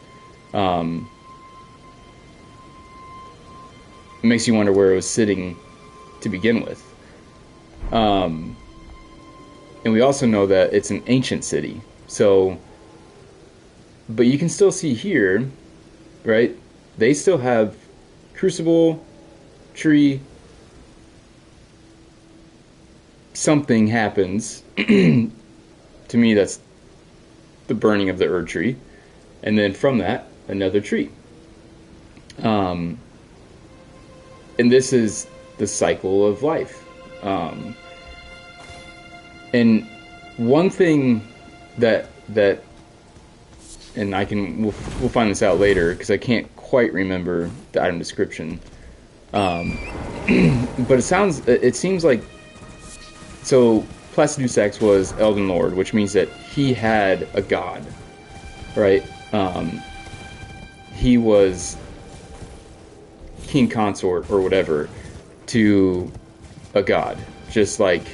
It makes you wonder where it was sitting to begin with. And we also know that it's an ancient city. So, but you can still see here, right? They still have crucible, tree. Something happens. To me, that's the burning of the Erd tree. And then from that, another tree. And this is the cycle of life. And one thing that and we'll find this out later because I can't quite remember the item description. But it seems like, so Placidusax was Elden Lord, which means that he had a god, right? He was king consort or whatever to a god, just like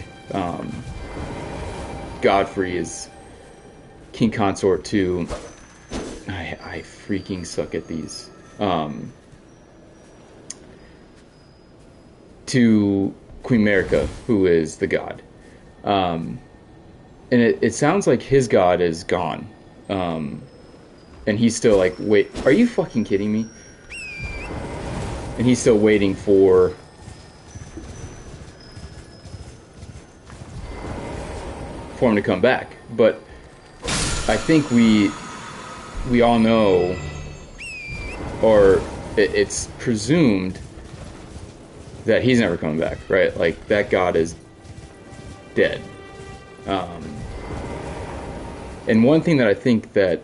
Godfrey is king consort to. I freaking suck at these. To Queen Merica, who is the god. And it sounds like his god is gone. And he's still like, wait, are you fucking kidding me? And he's still waiting for him to come back. But I think we all know, or it's presumed that he's never coming back, right? Like, that god is dead. And one thing that I think that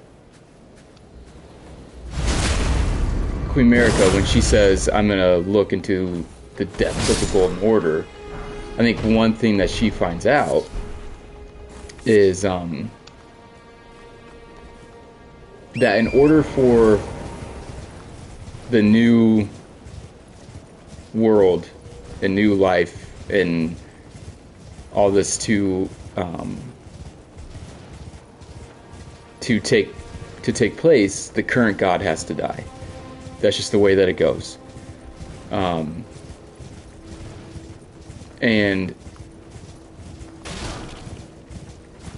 Queen Merica, when she says, I'm going to look into the depths of the Golden Order, I think one thing that she finds out is that in order for the new world and new life and all this to take place, the current god has to die. That's just the way that it goes. And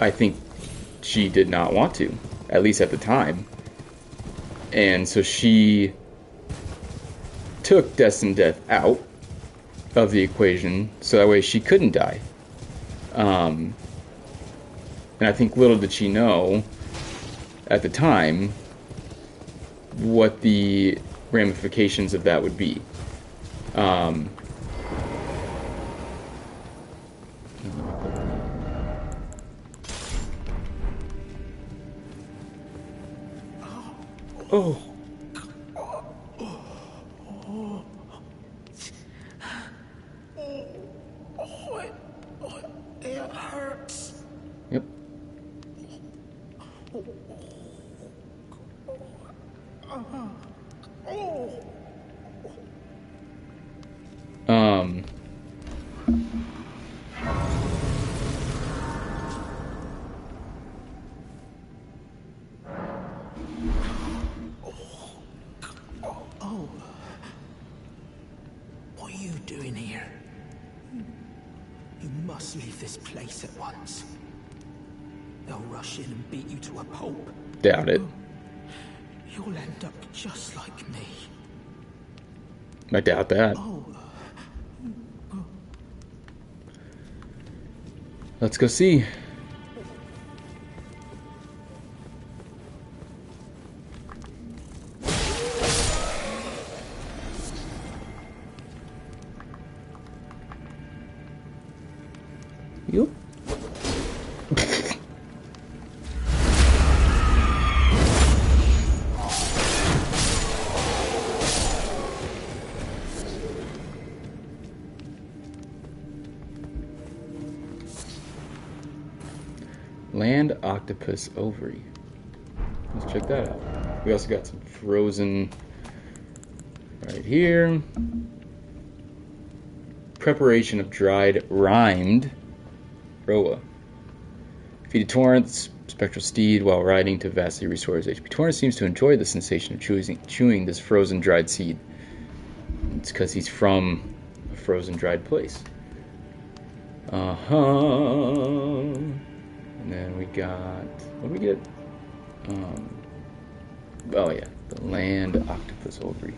I think she did not want to, at least at the time. And so she took destined death out of the equation so that way she couldn't die. And I think little did she know at the time what the ramifications of that would be. Oh. It hurts. Yep. you doing here? You must leave this place at once. They'll rush in and beat you to a pulp. Doubt it. You'll end up just like me. I doubt that. Let's go see. You? Land octopus ovary. Let's check that out. We also got some frozen right here. Preparation of dried rimed roa. Feed a torrent spectral steed while riding to vastly restore his HP. Torrent seems to enjoy the sensation of chewing this frozen dried seed. It's because he's from a frozen dried place. And then we got, what did we get? Oh yeah, the land octopus ovary.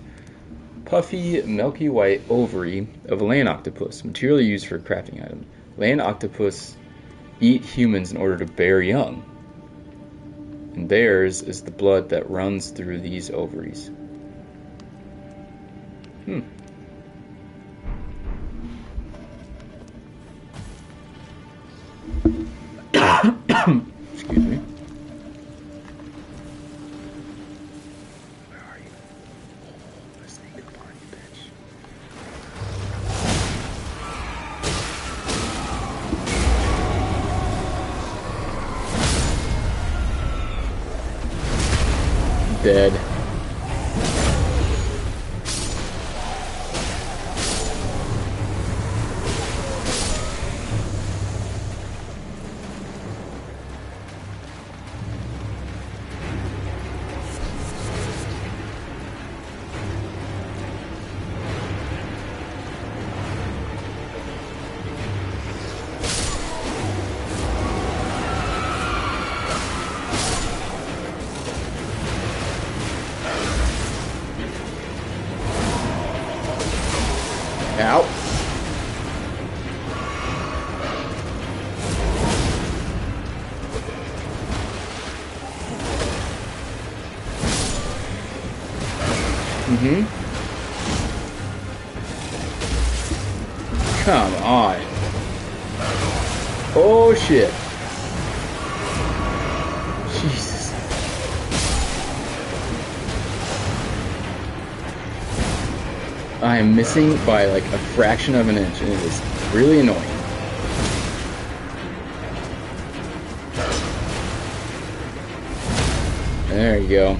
Puffy, milky white ovary of a land octopus, materially used for a crafting item. Land octopus eat humans in order to bear young. And theirs is the blood that runs through these ovaries. Excuse me. Where are you? Oh, I sneak up on you, bitch. Dead. Ow. Come on. Oh shit. Jesus. I am missing by like a fraction of an inch, and it is really annoying. There you go.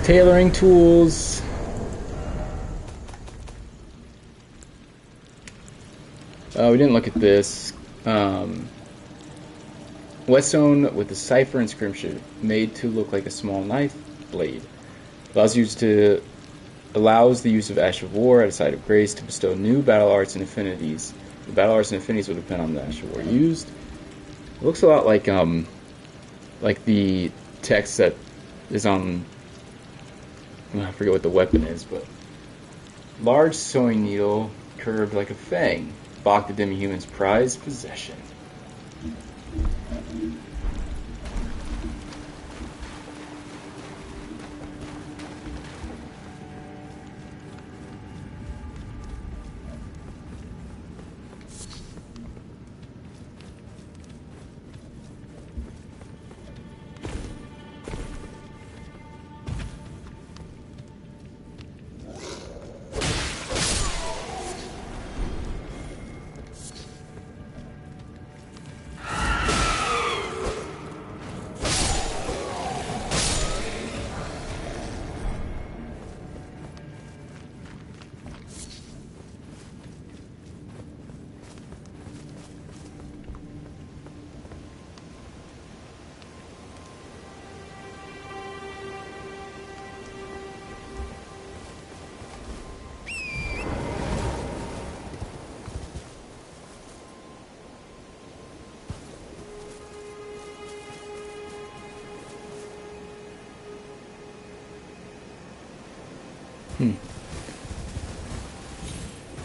Tailoring tools. We didn't look at this. Whetstone with a cipher inscription made to look like a small knife blade. Allows the use of Ash of War at a site of grace to bestow new battle arts and affinities. The battle arts and affinities will depend on the Ash of War used. It looks a lot like the text that is on, I forget what the weapon is, but large sewing needle curved like a fang. Bach the demi-human's prized possession.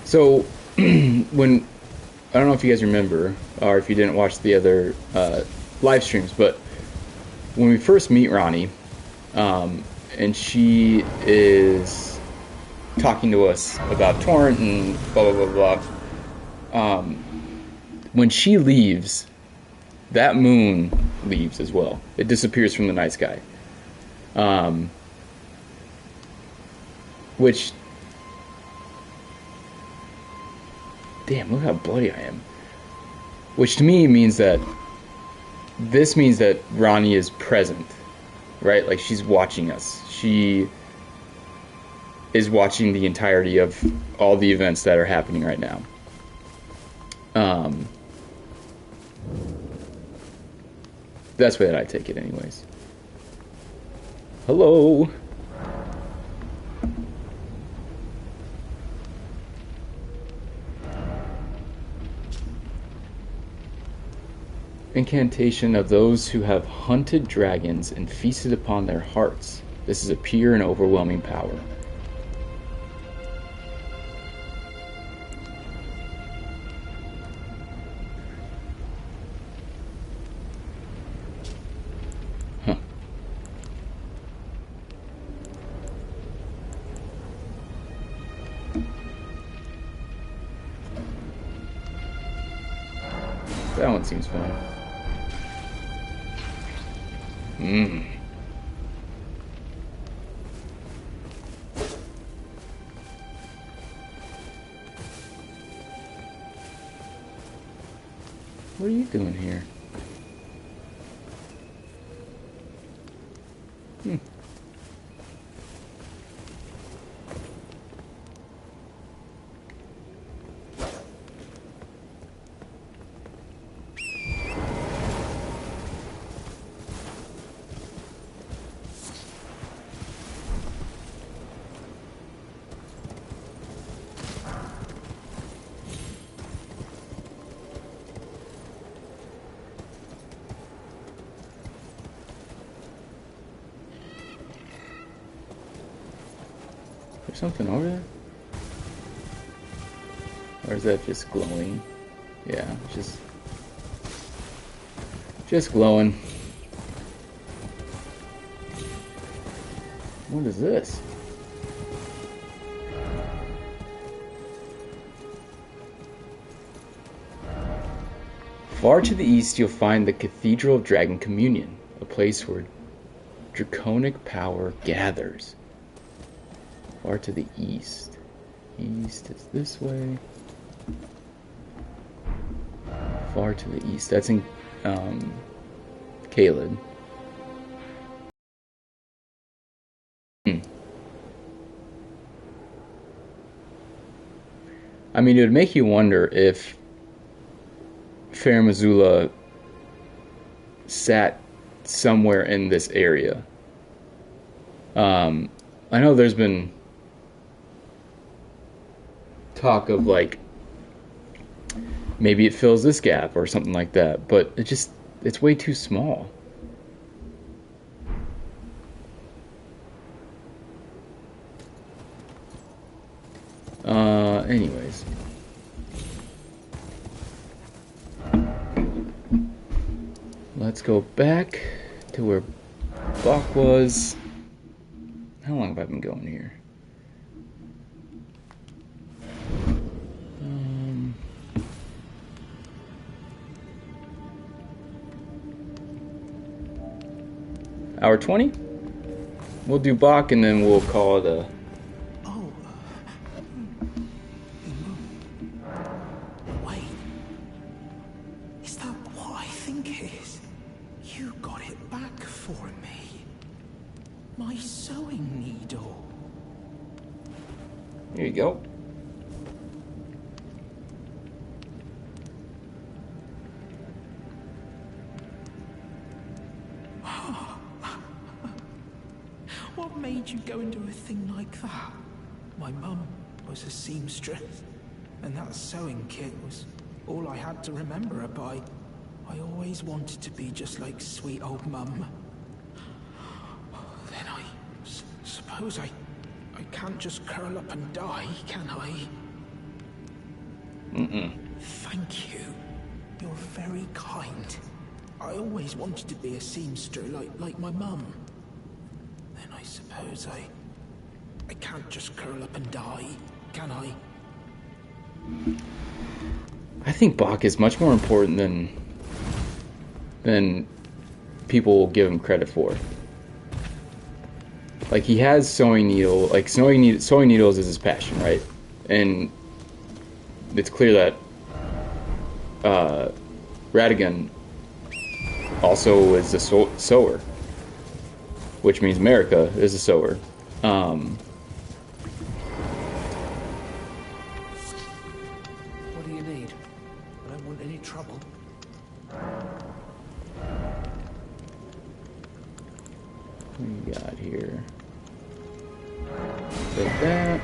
So, when I don't know if you guys remember, or if you didn't watch the other live streams, but when we first meet Ronnie, and she is talking to us about Torrent and blah blah blah blah. When she leaves, that moon leaves as well. It disappears from the night sky. Which, damn, look how bloody I am. Which to me means that this means that Ronnie is present, right? Like she's watching us. She is watching the entirety of all the events that are happening right now. That's the way that I take it anyways. Hello. Incantation of those who have hunted dragons and feasted upon their hearts. This is a pure and overwhelming power. Huh. That one seems fun. What are you doing here? There's something over there? Or is that just glowing? Yeah, just glowing. What is this? Far to the east, you'll find the Cathedral of Dragon Communion, a place where draconic power gathers. Far to the east. East is this way. Far to the east. That's in Caelid. I mean, it would make you wonder if Fair Missoula sat somewhere in this area. I know there's been talk of like maybe it fills this gap or something like that, but it's way too small. Anyways, let's go back to where Bach was. How long have I been going here? Hour 20? We'll do Bach and then we'll call it a... Wait. Is that what I think it is? You got it back for me. My sewing needle. Here you go. What made you go and do a thing like that? My mum was a seamstress, and that sewing kit was all I had to remember her by. I always wanted to be just like sweet old mum. Then I suppose I can't just curl up and die, can I? Thank you. You're very kind. I always wanted to be a seamster like my mum. Then I suppose I can't just curl up and die, can I? I think Bach is much more important than people give him credit for. Like, he has sewing needles is his passion, right? And it's clear that Radigan also is a sewer, which means America is a sewer. What do you need? I don't want any trouble. What do you got here? Take that.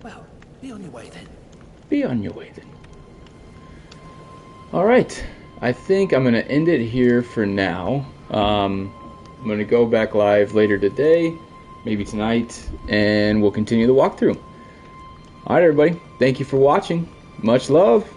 Well, be on your way then. Be on your way then. Alright, I think I'm going to end it here for now. I'm going to go back live later today, maybe tonight, and we'll continue the walkthrough. Alright everybody, thank you for watching. Much love.